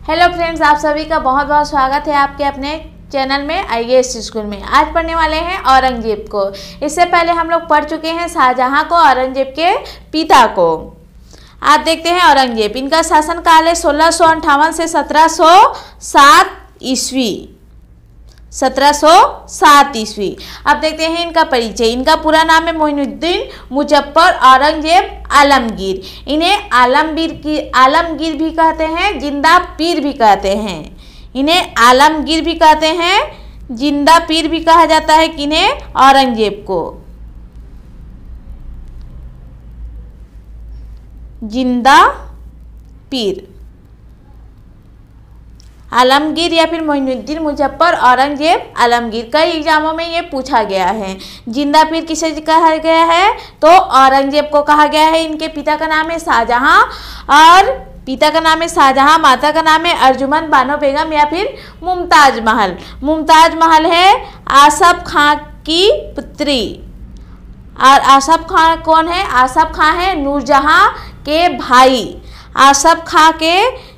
Hello friends, आप सभी का बहुत बहुत स्वागत है आपके अपने चैनल में आईएएस स्कूल में। आज पढ़ने वाले हैं औरंगजेब को। इससे पहले हम लोग पढ़ चुके हैं शाहजहां को, औरंगजेब के पिता को। आज देखते हैं औरंगजेब। इनका शासनकाल है 1658 से 1707 ईस्वी। 1707 ईस्वी। अब देखते हैं इनका परिचय। इनका पूरा नाम है मोइनुद्दीन मुजफ्फर औरंगजेब आलमगीर। इन्हें आलमगीर भी कहते हैं, जिंदा पीर भी कहते हैं। इन्हें आलमगीर भी कहते हैं, जिंदा पीर भी कहा जाता है किन्हें? औरंगजेब को। जिंदा पीर आलमगीर या फिर मोइनुद्दीन मुजफ्फर औरंगजेब आलमगीर। कई एग्जामों में ये पूछा गया है। जिंदा पीर किसे कहा गया है? तो औरंगजेब को कहा गया है। इनके पिता का नाम है शाहजहां और माता का नाम है अर्जुमंद बानो बेगम या फिर मुमताज महल। मुमताज महल है आसफ खां की पुत्री। और आसफ खां कौन है? आसफ खां है नूरजहां के भाई। आसफ खां के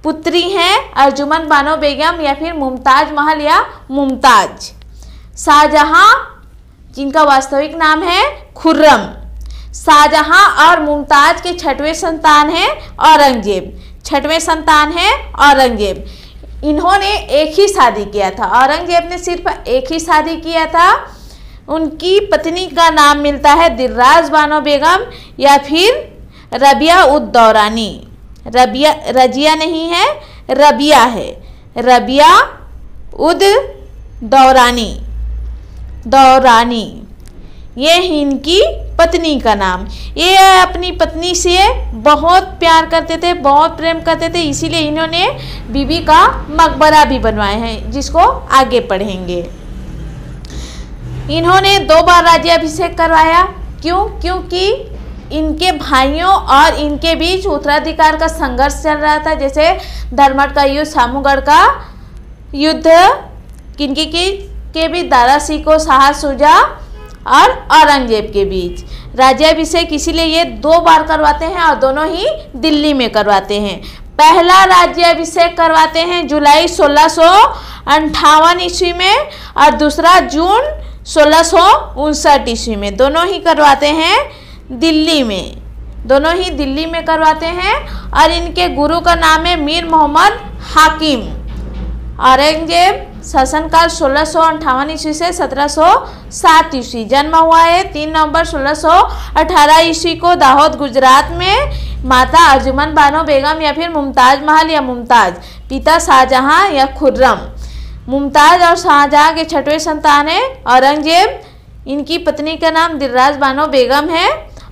पुत्री हैं अर्जुमंद बानो बेगम या फिर मुमताज महल या मुमताज। शाहजहां, जिनका वास्तविक नाम है खुर्रम। शाहजहां और मुमताज के छठवें संतान हैं औरंगजेब। छठवें संतान है औरंगजेब। इन्होंने एक ही शादी किया था। औरंगजेब ने सिर्फ एक ही शादी किया था। उनकी पत्नी का नाम मिलता है दिलराज बानो बेगम या फिर रबिया उद दौरानी। रजिया नहीं है, रबिया है। रबिया उद दौरानी ये इनकी पत्नी का नाम। ये अपनी पत्नी से बहुत प्यार करते थे, बहुत प्रेम करते थे। इसीलिए इन्होंने बीबी का मकबरा भी बनवाए हैं, जिसको आगे पढ़ेंगे। इन्होंने 2 बार राज्याभिषेक करवाया। क्यों? क्योंकि इनके भाइयों और इनके बीच उत्तराधिकार का संघर्ष चल रहा था। जैसे धर्मट का युद्ध, सामूगढ़ का युद्ध, किनके के बीच? दारा सिकोह, शाह शुजा और औरंगजेब के बीच। राज्याभिषेक इसीलिए ये 2 बार करवाते हैं और दोनों ही दिल्ली में करवाते हैं। पहला राज्याभिषेक करवाते हैं जुलाई 1658 ईस्वी में और दूसरा जून 1659 ईस्वी में। दोनों ही करवाते हैं दिल्ली में। दोनों ही दिल्ली में करवाते हैं और इनके गुरु का नाम है मीर मोहम्मद हाकिम। औरंगजेब शासनकाल 1658 ईस्वी से 1707 ईस्वी। जन्म हुआ है 3 नवंबर 1618 ईस्वी को दाहोद गुजरात में। माता अर्जुमंद बानो बेगम या फिर मुमताज महल या मुमताज। पिता शाहजहां या खुर्रम। मुमताज और शाहजहां के छठवें संतान है औरंगजेब। इनकी पत्नी का नाम दिलराज बानो बेगम है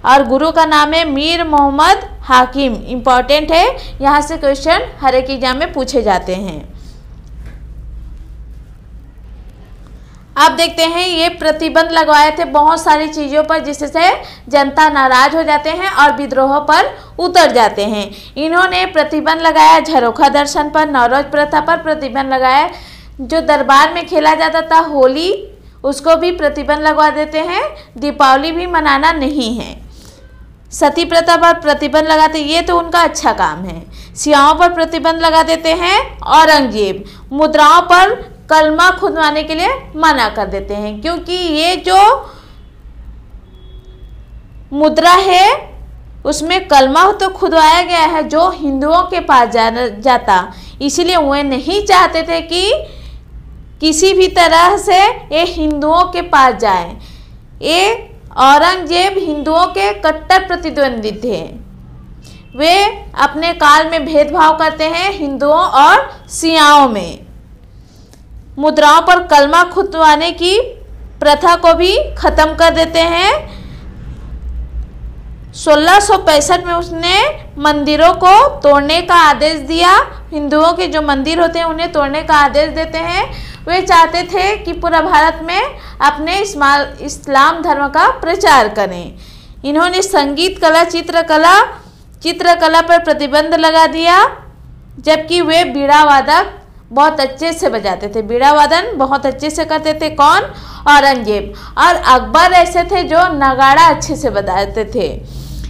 और गुरु का नाम है मीर मोहम्मद हाकिम। इम्पॉर्टेंट है, यहाँ से क्वेश्चन हर एक एग्जाम में पूछे जाते हैं। अब देखते हैं ये प्रतिबंध लगवाए थे बहुत सारी चीज़ों पर, जिससे जनता नाराज हो जाते हैं और विद्रोह पर उतर जाते हैं। इन्होंने प्रतिबंध लगाया झरोखा दर्शन पर, नवरोज प्रथा पर प्रतिबंध लगाया। जो दरबार में खेला जाता था होली, उसको भी प्रतिबंध लगवा देते हैं। दीपावली भी मनाना नहीं है। सती प्रथा पर प्रतिबंध लगाते, ये तो उनका अच्छा काम है। सियाओं पर प्रतिबंध लगा देते हैं औरंगजेब। मुद्राओं पर कलमा खुदवाने के लिए मना कर देते हैं, क्योंकि ये जो मुद्रा है उसमें कलमा तो खुदवाया गया है जो हिंदुओं के पास जाता। इसीलिए वे नहीं चाहते थे कि किसी भी तरह से ये हिंदुओं के पास जाए। ये औरंगजेब हिंदुओं के कट्टर प्रतिद्वंदी थे। वे अपने काल में भेदभाव करते हैं हिंदुओं और सियाओं में। मुद्राओं पर कलमा खुदवाने की प्रथा को भी खत्म कर देते हैं। 1665 में उसने मंदिरों को तोड़ने का आदेश दिया। हिंदुओं के जो मंदिर होते हैं उन्हें तोड़ने का आदेश देते हैं। वे चाहते थे कि पूरा भारत में अपने इस्लाम धर्म का प्रचार करें। इन्होंने संगीत कला, चित्रकला पर प्रतिबंध लगा दिया, जबकि वे बीड़ा वादक बहुत अच्छे से बजाते थे। बीड़ा वादन बहुत अच्छे से करते थे। कौन? औरंगजेब। और अकबर ऐसे थे जो नगाड़ा अच्छे से बजाते थे।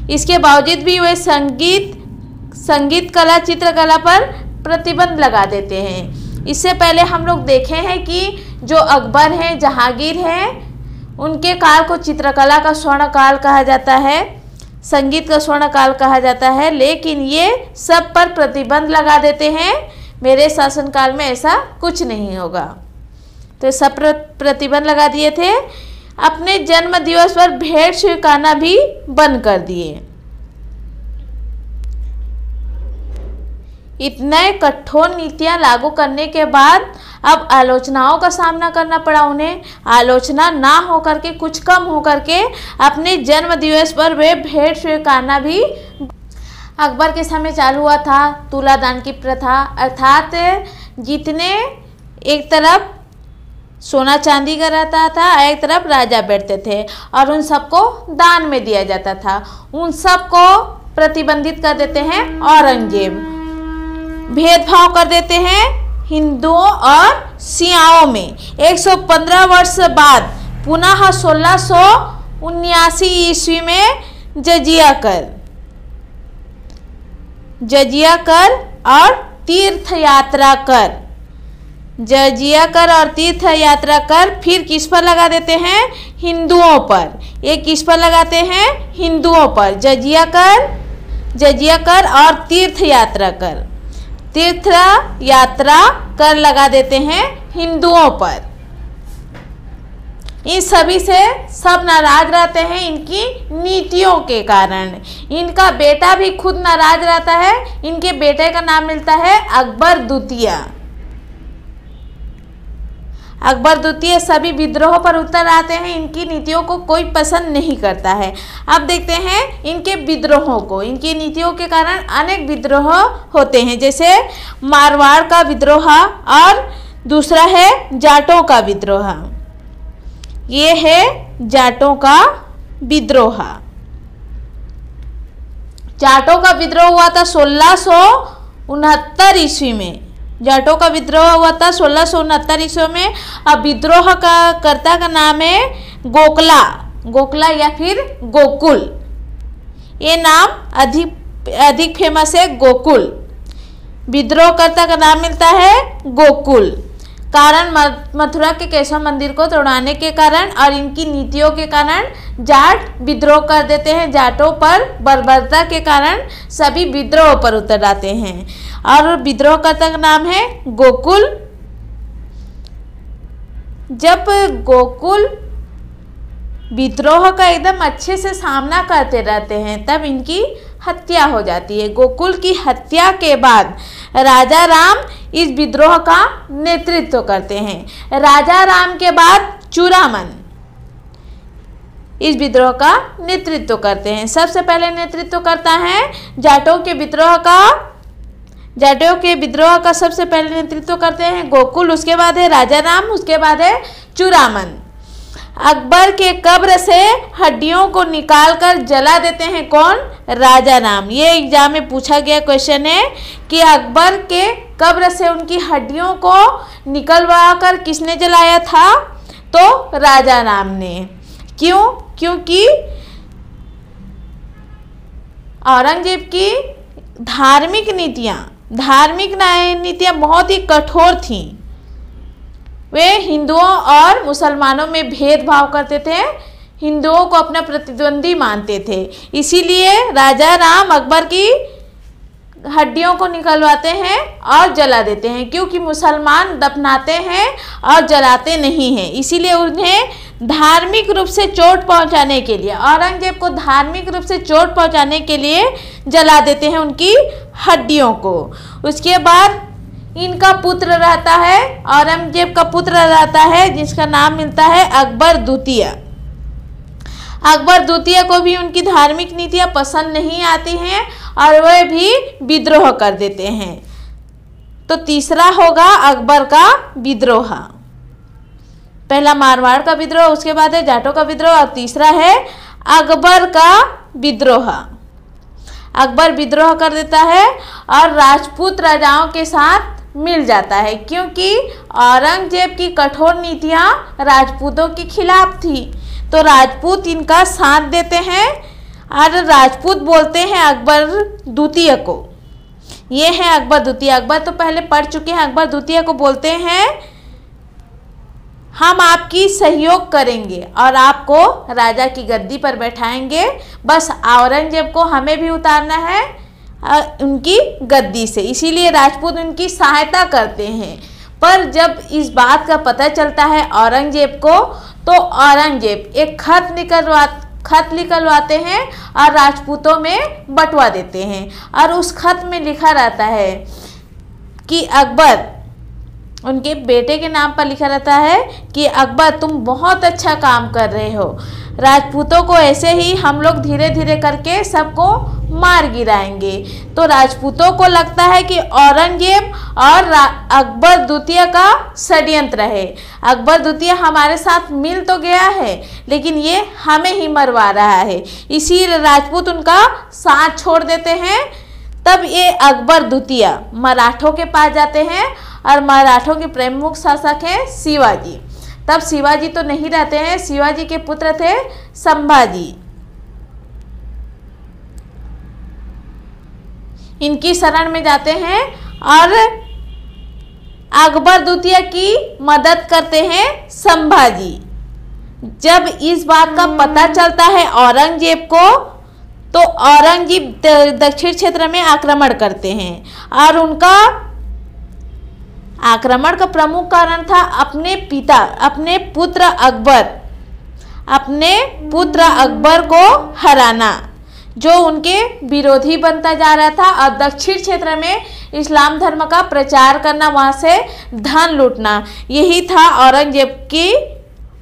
इसके बावजूद भी वे संगीत कला, चित्रकला पर प्रतिबंध लगा देते हैं। इससे पहले हम लोग देखे हैं कि जो अकबर हैं, जहांगीर हैं, उनके काल को चित्रकला का स्वर्ण काल कहा जाता है, संगीत का स्वर्ण काल कहा जाता है, लेकिन ये सब पर प्रतिबंध लगा देते हैं। मेरे शासनकाल में ऐसा कुछ नहीं होगा। तो सब प्रतिबंध लगा दिए थे। अपने जन्म दिवस पर भेंट स्वीकारना भी बंद कर दिए। इतने कठोर नीतियां लागू करने के बाद अब आलोचनाओं का सामना करना पड़ा उन्हें। आलोचना ना हो करके, कुछ कम हो करके अपने जन्म दिवस पर वे भेंट स्वीकारना भी अकबर के समय चालू हुआ था। तुलादान की प्रथा, अर्थात जितने एक तरफ सोना चांदी का रहता था, एक तरफ राजा बैठते थे और उन सबको दान में दिया जाता था। उन सबको प्रतिबंधित कर देते हैं औरंगजेब। भेदभाव कर देते हैं हिंदुओं और सियाओं में। 115 वर्ष बाद पुनः 1679 ईस्वी में जजिया कर और तीर्थ यात्रा कर, जजिया कर और तीर्थ यात्रा कर फिर किस पर लगा देते हैं? हिंदुओं पर। ये किस पर लगाते हैं? हिंदुओं पर। जजिया कर और तीर्थ यात्रा कर, तीर्थ यात्रा कर लगा देते हैं हिंदुओं पर। इन सभी से सब नाराज रहते हैं इनकी नीतियों के कारण। इनका बेटा भी खुद नाराज रहता है। इनके बेटे का नाम मिलता है अकबर द्वितीय। अकबर द्वितीय सभी विद्रोह पर उतर आते हैं। इनकी नीतियों को कोई पसंद नहीं करता है। अब देखते हैं इनके विद्रोहों को। इनकी नीतियों के कारण अनेक विद्रोह होते हैं, जैसे मारवाड़ का विद्रोह और दूसरा है जाटों का विद्रोह। ये है जाटों का विद्रोह। जाटों का विद्रोह हुआ था 1669 ईस्वी में। जाटों का विद्रोह हुआ था 1669 ईस्वी में। अब विद्रोह का कर्ता का नाम है गोकला या फिर गोकुल। ये नाम अधिक फेमस है, गोकुल। विद्रोह कर्ता का नाम मिलता है गोकुल। कारण मथुरा के केशव मंदिर को तोड़ाने के कारण और इनकी नीतियों के कारण जाट विद्रोह कर देते हैं। जाटों पर बर्बरता के कारण सभी विद्रोह पर उतर आते हैं और विद्रोहकर्ता का नाम है गोकुल। जब गोकुल विद्रोह का एकदम अच्छे से सामना करते रहते हैं तब इनकी हत्या हो जाती है। गोकुल की हत्या के बाद राजा राम इस विद्रोह का नेतृत्व करते हैं। राजा राम के बाद चूड़ामन इस विद्रोह का नेतृत्व करते हैं। सबसे पहले नेतृत्व करता है जाटों के विद्रोह का। जाटों के विद्रोह का सबसे पहले नेतृत्व करते हैं गोकुल, उसके बाद है राजा राम, उसके बाद है चूड़ामन। अकबर के कब्र से हड्डियों को निकालकर जला देते हैं कौन? राजा राम। ये एग्जाम में पूछा गया क्वेश्चन है कि अकबर के कब्र से उनकी हड्डियों को निकलवा कर किसने जलाया था? तो राजा राम ने। क्यों? क्योंकि औरंगजेब की धार्मिक नीतियां बहुत ही कठोर थीं। वे हिंदुओं और मुसलमानों में भेदभाव करते थे, हिंदुओं को अपना प्रतिद्वंदी मानते थे। इसीलिए राजा राम अकबर की हड्डियों को निकलवाते हैं और जला देते हैं, क्योंकि मुसलमान दफनाते हैं और जलाते नहीं हैं। इसीलिए उन्हें धार्मिक रूप से चोट पहुंचाने के लिए, औरंगजेब को धार्मिक रूप से चोट पहुंचाने के लिए जला देते हैं उनकी हड्डियों को। उसके बाद इनका पुत्र रहता है, औरंगजेब का पुत्र रहता है जिसका नाम मिलता है अकबर द्वितीय। अकबर द्वितीय को भी उनकी धार्मिक नीतियां पसंद नहीं आती हैं और वह भी विद्रोह कर देते हैं। तो तीसरा होगा अकबर का विद्रोह। पहला मारवाड़ का विद्रोह, उसके बाद है जाटों का विद्रोह और तीसरा है अकबर का विद्रोह। अकबर विद्रोह कर देता है और राजपूत राजाओं के साथ मिल जाता है, क्योंकि औरंगजेब की कठोर नीतियां राजपूतों के खिलाफ थी। तो राजपूत इनका साथ देते हैं और राजपूत बोलते हैं अकबर द्वितीय को ये है अकबर द्वितीय। अकबर तो पहले पढ़ चुके हैं। अकबर द्वितीय को बोलते हैं हम आपकी सहयोग करेंगे और आपको राजा की गद्दी पर बैठाएंगे, बस औरंगजेब को हमें भी उतारना है उनकी गद्दी से, इसीलिए राजपूत उनकी सहायता करते हैं। पर जब इस बात का पता चलता है औरंगजेब को, तो औरंगजेब एक खत निकलवाते हैं और राजपूतों में बंटवा देते हैं। और उस खत में लिखा रहता है कि अकबर, उनके बेटे के नाम पर लिखा रहता है कि अकबर तुम बहुत अच्छा काम कर रहे हो, राजपूतों को ऐसे ही हम लोग धीरे धीरे करके सबको मार गिराएंगे। तो राजपूतों को लगता है कि औरंगजेब और अकबर द्वितीय का षड्यंत्र है। अकबर द्वितीय हमारे साथ मिल तो गया है, लेकिन ये हमें ही मरवा रहा है, इसीलिए राजपूत उनका साथ छोड़ देते हैं। तब ये अकबर द्वितीय मराठों के पास जाते हैं और मराठों के प्रमुख शासक हैं शिवाजी। तब शिवाजी तो नहीं रहते हैं, शिवाजी के पुत्र थे संभाजी। इनकी शरण में जाते हैं और अकबर द्वितीय की मदद करते हैं संभाजी। जब इस बात का पता चलता है औरंगजेब को, तो औरंगजेब दक्षिण क्षेत्र में आक्रमण करते हैं और उनका आक्रमण का प्रमुख कारण था अपने पुत्र अकबर को हराना, जो उनके विरोधी बनता जा रहा था, और दक्षिण क्षेत्र में इस्लाम धर्म का प्रचार करना, वहां से धन लूटना, यही था औरंगजेब की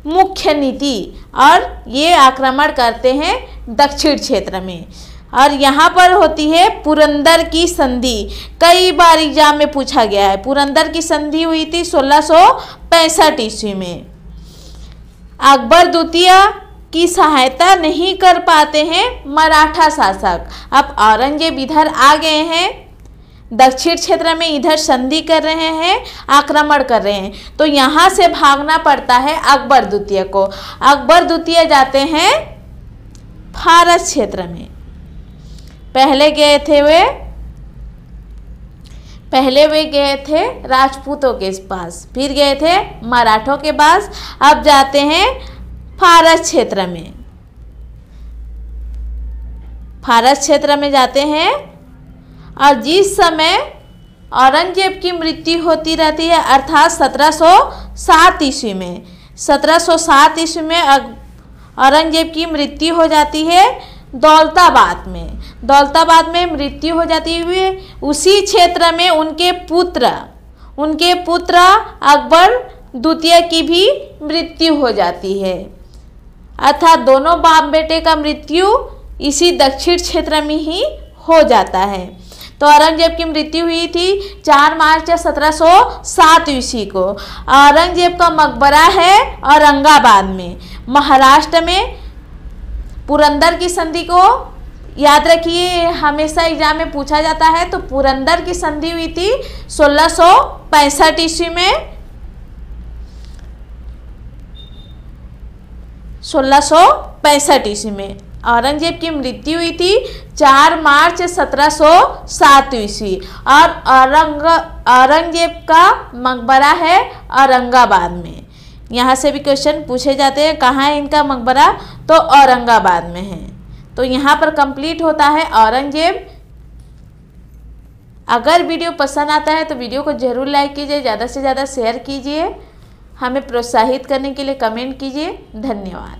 मुख्य नीति। और ये आक्रमण करते हैं दक्षिण क्षेत्र में। और यहाँ पर होती है पुरंदर की संधि। कई बार एग्जाम में पूछा गया है। पुरंदर की संधि हुई थी 1665 ईस्वी में। अकबर द्वितीय की सहायता नहीं कर पाते हैं मराठा शासक। अब औरंगजेब इधर आ गए हैं, दक्षिण क्षेत्र में इधर संधि कर रहे हैं, आक्रमण कर रहे हैं, तो यहाँ से भागना पड़ता है अकबर द्वितीय को। अकबर द्वितीय जाते हैं फारस क्षेत्र में। पहले वे गए थे राजपूतों के पास, फिर गए थे मराठों के पास, अब जाते हैं फारस क्षेत्र में। फारस क्षेत्र में जाते हैं और जिस समय औरंगजेब की मृत्यु होती रहती है, अर्थात 1707 ईस्वी में, 1707 ईस्वी में औरंगजेब की मृत्यु हो जाती है दौलताबाद में मृत्यु हो जाती हुई। उसी क्षेत्र में उनके पुत्र अकबर द्वितीय की भी मृत्यु हो जाती है, अर्थात दोनों बाप बेटे का मृत्यु इसी दक्षिण क्षेत्र में ही हो जाता है। तो औरंगजेब की मृत्यु हुई थी 4 मार्च 1707 ईस्वी को। औरंगजेब का मकबरा है औरंगाबाद में, महाराष्ट्र में। पुरंदर की संधि को याद रखिए, हमेशा एग्जाम में पूछा जाता है। तो पुरंदर की संधि हुई थी 1665 ईस्वी में। 1665 ईस्वी में औरंगजेब की मृत्यु हुई थी 4 मार्च 1707 ईस्वी। और औरंगजेब का मकबरा है औरंगाबाद में। यहाँ से भी क्वेश्चन पूछे जाते हैं, कहाँ है इनका मकबरा, तो औरंगाबाद में है। तो यहाँ पर कंप्लीट होता है औरंगजेब। अगर वीडियो पसंद आता है तो वीडियो को जरूर लाइक कीजिए, ज़्यादा से ज़्यादा शेयर कीजिए, हमें प्रोत्साहित करने के लिए कमेंट कीजिए। धन्यवाद।